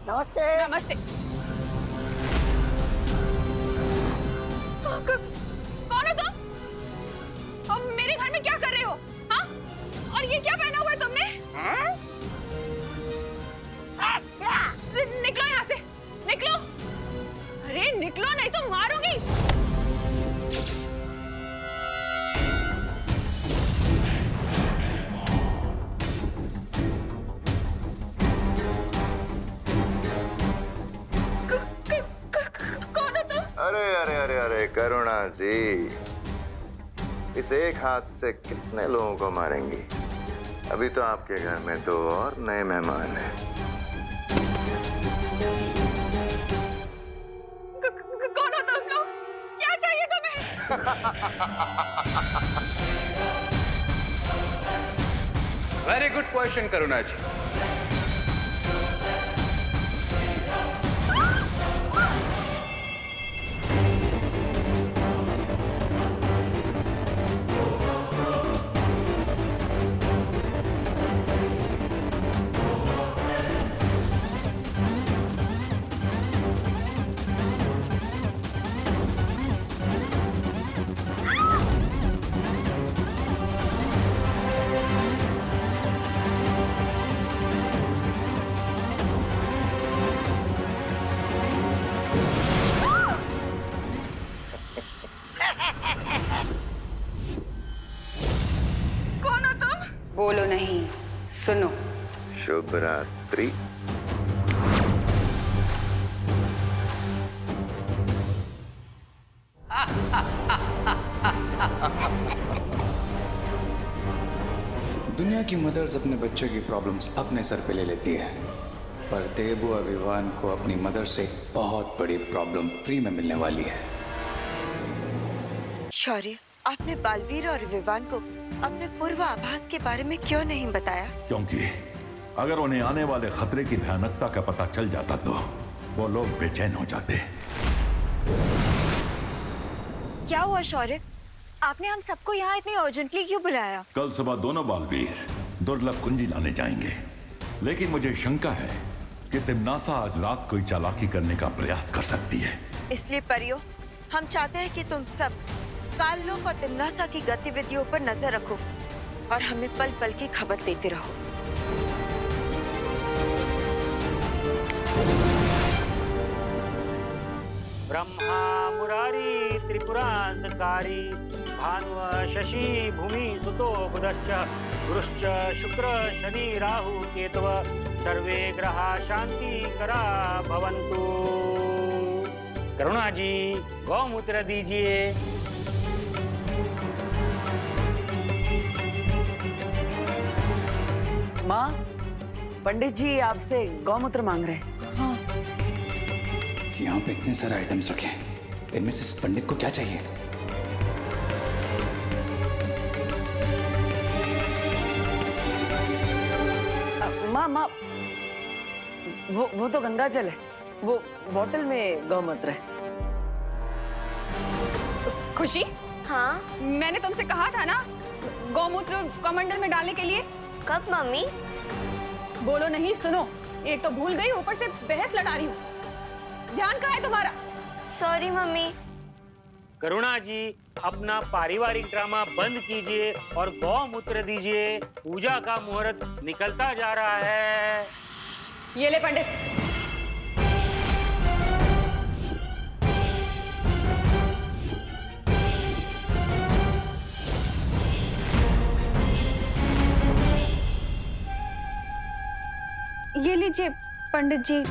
नमस्ते। नमस्ते। कौन हो तुम? और मेरे घर में क्या कर रहे हो? हाँ? और ये क्या पहना हुआ है तुमने? निकलो यहाँ से, निकलो। अरे निकलो नहीं तो मारूंगी। कौन हो तुम? अरे अरे अरे अरे करुणा जी, इस एक हाथ से कितने लोगों को मारेंगी? अभी तो आपके घर में 2 और नए मेहमान हैं। कौन हो तुम लोग? क्या चाहिए तुम्हें? वेरी गुड क्वेश्चन करुणा जी। कौन हो तुम? बोलो नहीं, सुनो। शुभ रात्रि। दुनिया की मदर्स अपने बच्चे की प्रॉब्लम्स अपने सर पे ले लेती है, पर देबू और विवान को अपनी मदर से एक बहुत बड़ी प्रॉब्लम फ्री में मिलने वाली है। शौर्य, आपने बालवीर और विवान को अपने पूर्वाभास के बारे में क्यों नहीं बताया? क्योंकि अगर उन्हें आने वाले खतरे की भयानकता का पता चल जाता तो वो लोग बेचैन हो जाते। क्या हुआ शौर्य? आपने हम सबको यहाँ इतनी अर्जेंटली क्यों बुलाया? कल सुबह दोनों बालवीर दुर्लभ कुंजी लाने जाएंगे, लेकिन मुझे शंका है कि तिम्नासा आज रात कोई चालाकी करने का प्रयास कर सकती है। इसलिए परियो, हम चाहते हैं कि तुम सब काललोक और तिम्नासा की गतिविधियों पर नजर रखो और हमें पल पल की खबर देते रहो। ब्रह्मा मुरारी त्रिपुरांतकारी भानुव शशि भूमि सुतो बुधश्च गुरुश्च शुक्र शनि राहु केतव सर्वे ग्रहा शांति करा भवन्तु। करुणा जी, गौमूत्र दीजिए। माँ, पंडित जी आपसे गौमूत्र मांग रहे हैं। यहाँ पे इतने सारे आइटम्स रखे हैं, इनमें से इस पंडित को क्या चाहिए? माँ माँ, वो तो गंगा जल है, वो बोतल में गौमूत्र है। खुशी, हाँ? मैंने तुमसे कहा था ना गौमूत्र कमंडल में डालने के लिए। कब मम्मी? बोलो नहीं, सुनो। एक तो भूल गई, ऊपर से बहस लड़ा रही हूँ। ध्यान कहाँ है तुम्हारा? Sorry mummy. करुणा जी, अपना पारिवारिक ड्रामा बंद कीजिए और गौमूत्र दीजिए। पूजा का मुहूर्त निकलता जा रहा है। ये ले पंडित। ये लीजिए पंडित जी।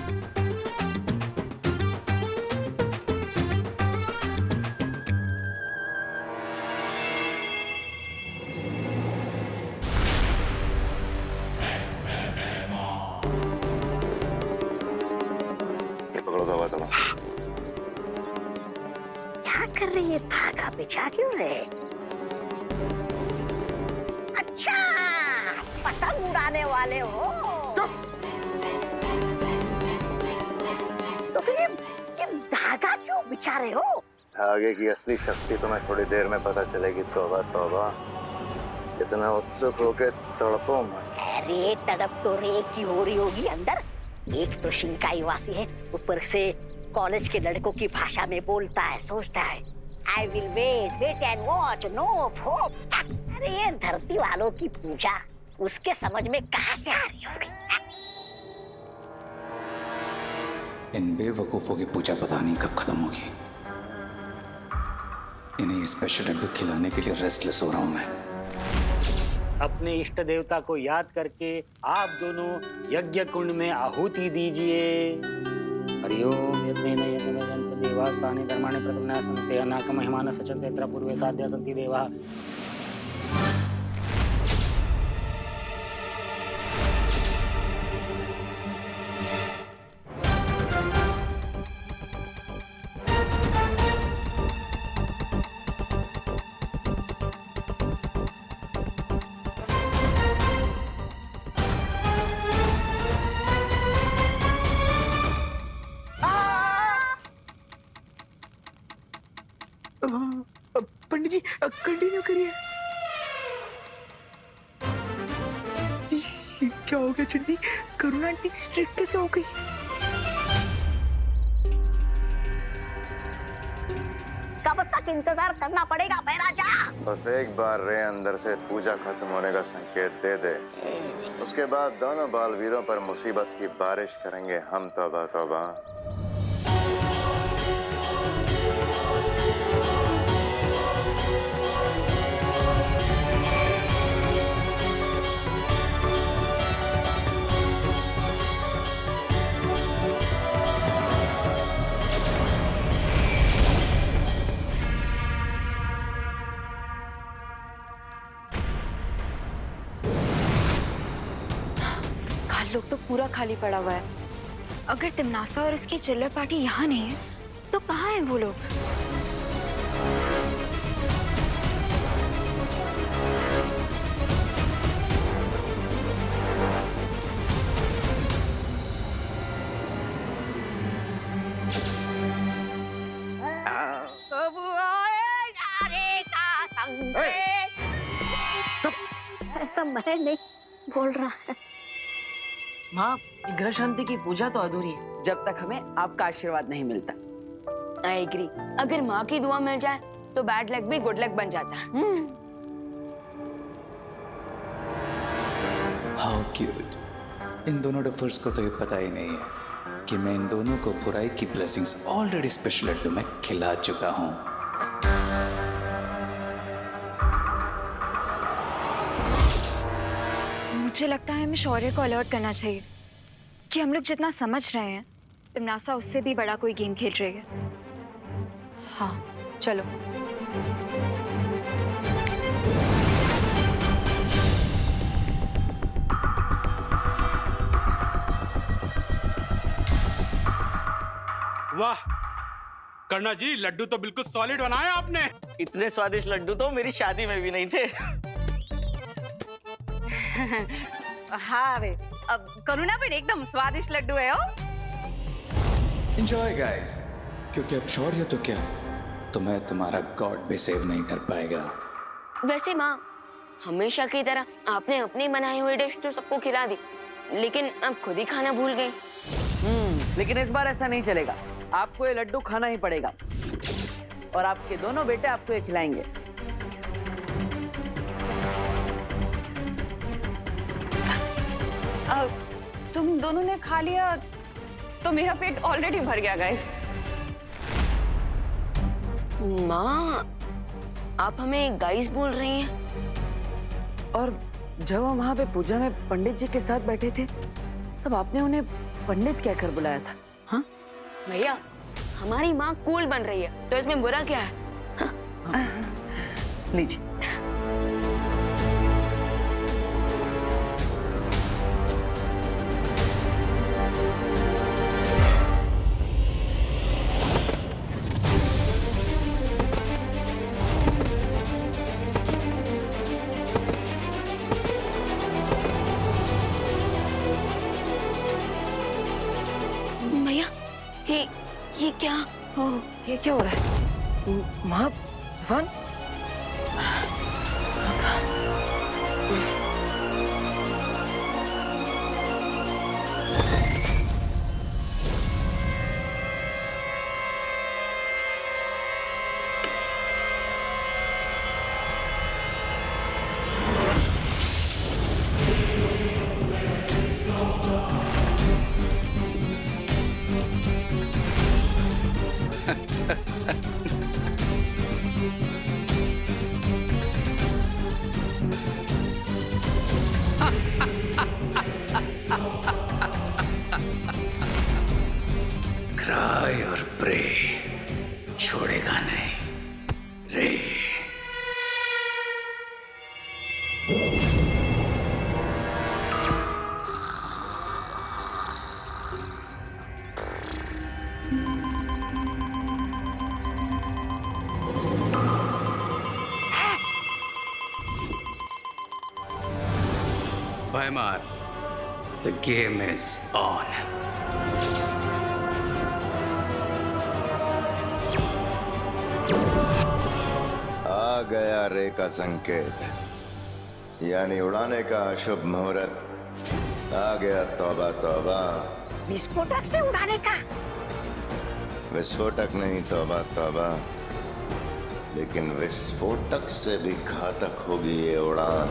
क्या कर रही है? धागा बिछा क्यों रहे? अच्छा, पतंग उड़ाने वाले हो? तो फिर ये धागा क्यों बिछा रहे हो? धागे की असली शक्ति तुम्हें थोड़ी देर में पता चलेगी। तौबा तौबा, इतना उत्सुक होके तड़पो मत। अरे तड़प तो रेत की हो रही होगी अंदर, एक तो शिंकाई वासी है, ऊपर से कॉलेज के लड़कों की भाषा में बोलता है, सोचता है I will wait and watch, no hope. अरे ये धरती वालों की पूजा उसके समझ में कहां से आ रही होगी? इन बेवकूफों की पूजा पता नहीं कब खत्म होगी। इन्हें स्पेशल लड्डू खिलाने के लिए रेस्टलेस हो रहा हूं मैं। अपने इष्ट देवता को याद करके आप दोनों यज्ञ कुंड में आहुति दीजिए। हरिओम यज्ञेन यज्ञमेजन्त देवास्तानि धर्माणि प्रथमना सन्ते अनाक महिमान सचन्ते यत्र पूर्वे साध्या सन्ति देवाः। पंडित जी कंटिन्यू करिए। क्या हो गया चंडी? करुणा आंटी स्ट्रिक्ट कैसे हो गई? कब तक इंतजार करना पड़ेगा भाई राजा? बस एक बार रे अंदर से पूजा खत्म होने का संकेत दे दे, उसके बाद दोनों बालवीरों पर मुसीबत की बारिश करेंगे हम। तौबा तौबा। लोग तो पूरा खाली पड़ा हुआ है। अगर तिमनासा और इसकी चिल्लर पार्टी यहाँ नहीं है तो कहाँ हैं वो लोग? ऐसा मैं नहीं बोल रहा है। माँ, ग्रह शांति की पूजा तो अधूरी है जब तक हमें आपका आशीर्वाद नहीं मिलता। I agree. अगर माँ की दुआ मिल जाए तो बैड लक भी गुड लक बन जाता है। How cute. इन दोनों डफर्स को तो ये पता ही नहीं है कि मैं इन दोनों को बुराई की ब्लेसिंग्स ऑलरेडी स्पेशल लड्डू में खिला चुका हूँ। मुझे लगता है हमें शौर्य को अलर्ट करना चाहिए कि हम लोग जितना समझ रहे हैं तिमनासा उससे भी बड़ा कोई गेम खेल रही है। हाँ चलो। वाह कर्णा जी, लड्डू तो बिल्कुल सॉलिड बनाए आपने। इतने स्वादिष्ट लड्डू तो मेरी शादी में भी नहीं थे। हाँ वे, अब करुणा भी एकदम स्वादिष्ट लड्डू है। एंजॉय गाइस, क्योंकि अब शौर्य तो क्या, तुम्हें तुम्हारा गॉड भी सेव नहीं कर पाएगा। वैसे माँ, हमेशा की तरह आपने अपनी बनाई हुई डिश तो सबको खिला दी, लेकिन अब खुद ही खाना भूल गई। लेकिन इस बार ऐसा नहीं चलेगा। आपको ये लड्डू खाना ही पड़ेगा और आपके दोनों बेटे आपको ये खिलाएंगे। तुम दोनों ने खा लिया तो मेरा पेट ऑलरेडी भर गया गाइस। माँ, आप हमें गाइस बोल रही हैं? और जब हम वहाँ पे पूजा में पंडित जी के साथ बैठे थे तब आपने उन्हें पंडित कहकर बुलाया था। हाँ भैया, हमारी माँ कूल बन रही है तो इसमें बुरा क्या है? हाँ। लीजिए। ये क्या? ये क्या हो रहा है? माँ, इवान? क्राई और प्रे छोड़ेगा नहीं रे। Weimar, the game is on. आ गया रे का संकेत, यानी उड़ाने का शुभ मुहूर्त आ गया। तौबा तौबा, विस्फोटक से उड़ाने का। विस्फोटक नहीं, तौबा तौबा, लेकिन विस्फोटक से भी घातक होगी ये उड़ान।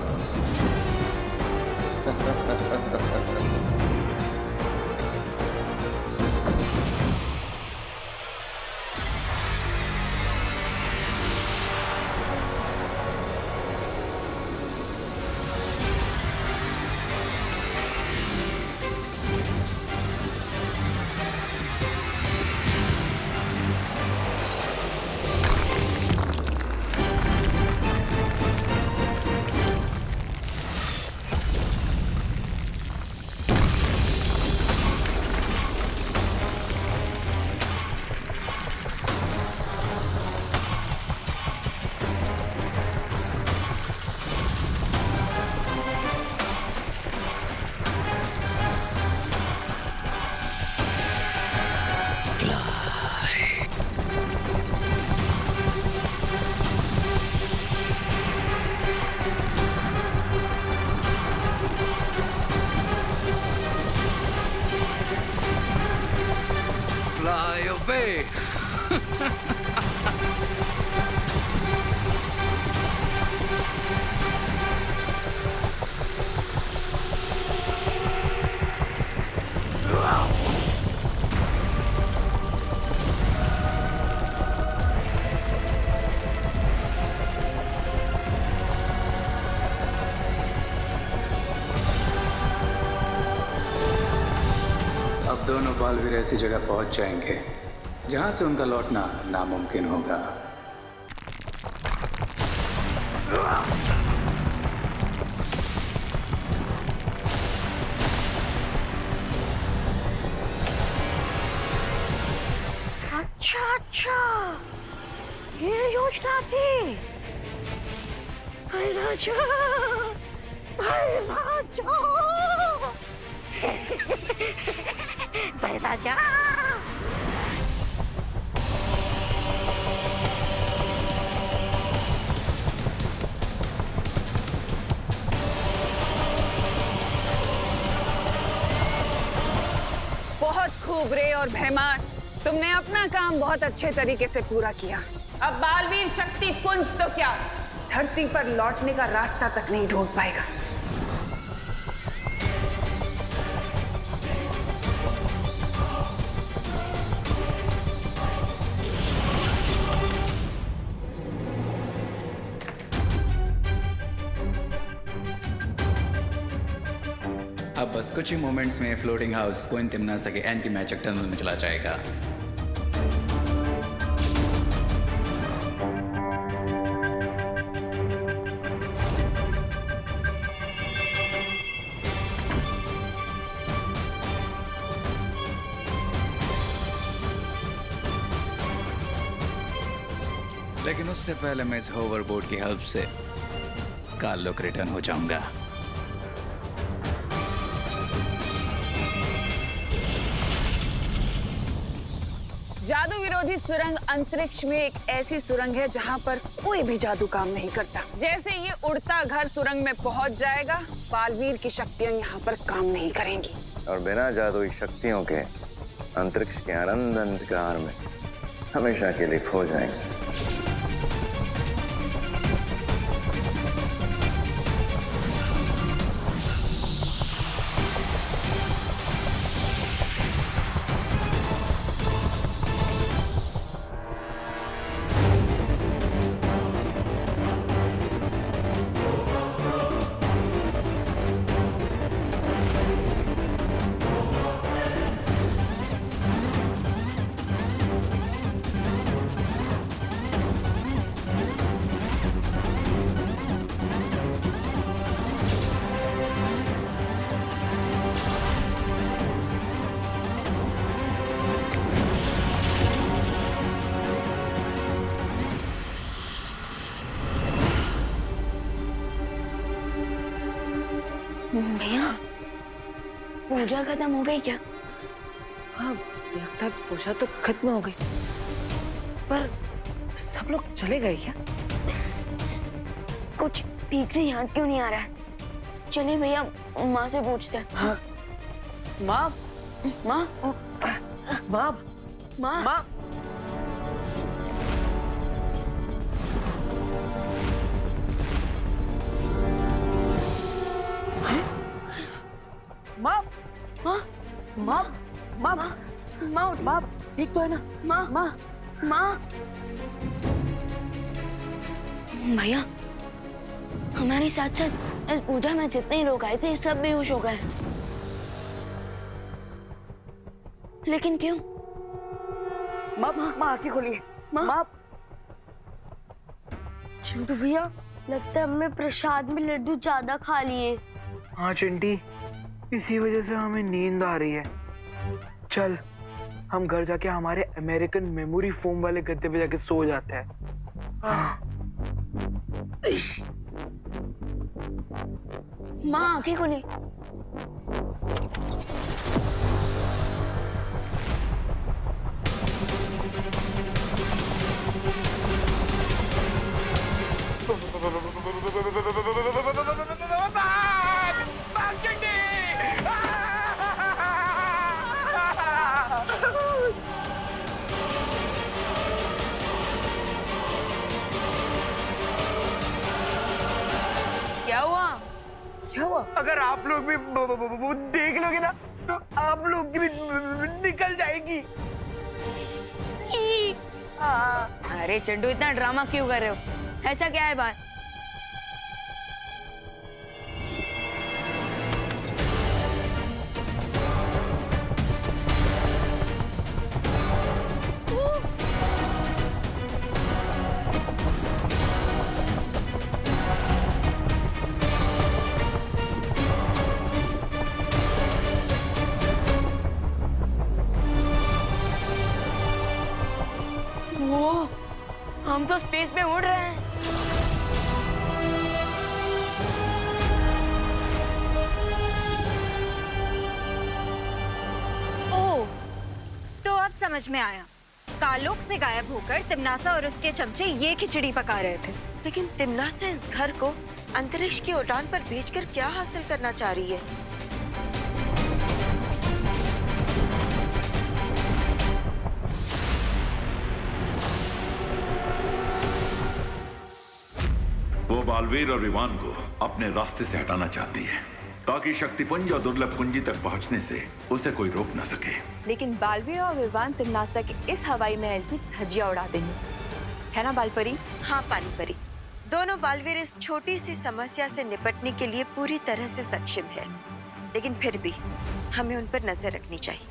Fly away. अब दोनों बालवीर ऐसी जगह पहुंच जाएंगे जहां से उनका लौटना नामुमकिन होगा। अच्छा अच्छा, ये योजना थी। भाई राजा, भाई राजा, भाई राजा। बहुत खूब रे और भैमार, तुमने अपना काम बहुत अच्छे तरीके से पूरा किया। अब बालवीर शक्ति पुंज तो क्या, धरती पर लौटने का रास्ता तक नहीं ढूंढ पाएगा। अब बस कुछ ही मोमेंट्स में फ्लोटिंग हाउस कोइन तिम्नासा के एंटी मैजिक टनल में चला जाएगा। लेकिन उससे पहले मैं इस होवरबोर्ड की हेल्प से काल्लुक रिटर्न हो जाऊंगा। जादू विरोधी सुरंग अंतरिक्ष में एक ऐसी सुरंग है जहां पर कोई भी जादू काम नहीं करता। जैसे ये उड़ता घर सुरंग में पहुंच जाएगा, बालवीर की शक्तियां यहाँ पर काम नहीं करेंगी। और बिना जादुई शक्तियों के अंतरिक्ष के अनंत अंधकार में हमेशा के लिए खो जाएंगे। भैया पूजा खत्म हो गई क्या? हाँ लगता है पूजा तो खत्म हो गई, पर सब लोग चले गए क्या? कुछ ठीक से याद क्यों नहीं आ रहा है? चलिए भैया माँ से पूछते हैं। हाँ माँ माँ माँ माँ माँ माँ माँ माँ माँ माँ उठ। माँ ठीक तो है ना? माँ माँ माँ भैया हमारे साथ साथ इस पूजा में जितने लोग आए थे सब बेहोश हो गए, लेकिन क्यों? माँ माँ आंखें खोलिए। माँ चिंटू भैया लगता है हमने प्रसाद में लड्डू ज्यादा खा लिए। हाँ चिंटी, इसी वजह से हमें नींद आ रही है। चल हम घर जाके हमारे अमेरिकन मेमोरी फोम वाले गद्दे पे जाके सो जाते हैं। माँ आंखें खोली। क्या हुआ? क्या हुआ? अगर आप लोग भी देख लोगे ना तो आप लोग की भी निकल जाएगी। अरे चड्डू इतना ड्रामा क्यों कर रहे हो? ऐसा क्या है बात? वो हम तो स्पेस में उड़ रहे हैं। ओह, तो अब समझ में आया। कालोक से गायब होकर तिमनासा और उसके चमचे ये खिचड़ी पका रहे थे। लेकिन तिमनासा इस घर को अंतरिक्ष की उड़ान पर भेजकर क्या हासिल करना चाह रही है? वो बालवीर और विवान को अपने रास्ते से हटाना चाहती है ताकि शक्तिपुंज और दुर्लभ कुंजी तक पहुंचने से उसे कोई रोक न सके। लेकिन बालवीर और विवान तिमनासा के इस हवाई महल की धज्जियां उड़ा देंगे, है ना बालपरी? हाँ पानी परी, दोनों बालवीर इस छोटी सी समस्या से निपटने के लिए पूरी तरह से सक्षम है, लेकिन फिर भी हमें उन पर नजर रखनी चाहिए।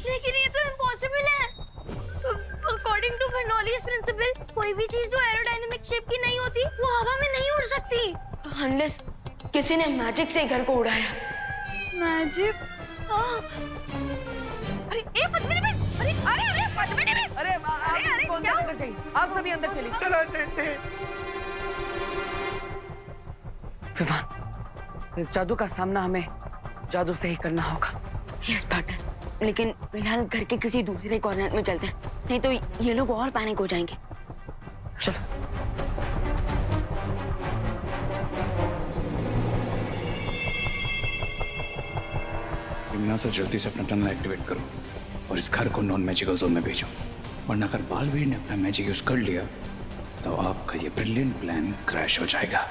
लेकिन ये तो इम्पॉसिबल है। अकॉर्डिंग टू बर्नौलीज प्रिंसिपल, कोई भी चीज जो एरोडायनेमिक शेप की नहीं होती वो हवा में नहीं उड़ सकती। अनलेस किसी ने मैजिक से घर को उड़ाया। मैजिक? अरे ए पद्मिनी बहन, अरे अरे अरे पद्मिनी बहन, अरे अरे क्या अंदर चलिए, आप सभी अंदर चलिए। चलो चिंटी। विवान, इस जादू का सामना हमें जादू से ही करना होगा। यस पार्टनर, लेकिन फिलहाल घर के किसी दूसरे कॉर्नर में चलते हैं, नहीं तो ये लोग और पैनिक हो जाएंगे। चलो। तिमनासा जल्दी से अपना टनल एक्टिवेट करो और इस घर को नॉन मैजिकल जोन में भेजो, वरना अगर बालवीर ने अपना मैजिक यूज कर लिया तो आपका ये ब्रिलियंट प्लान क्रैश हो जाएगा।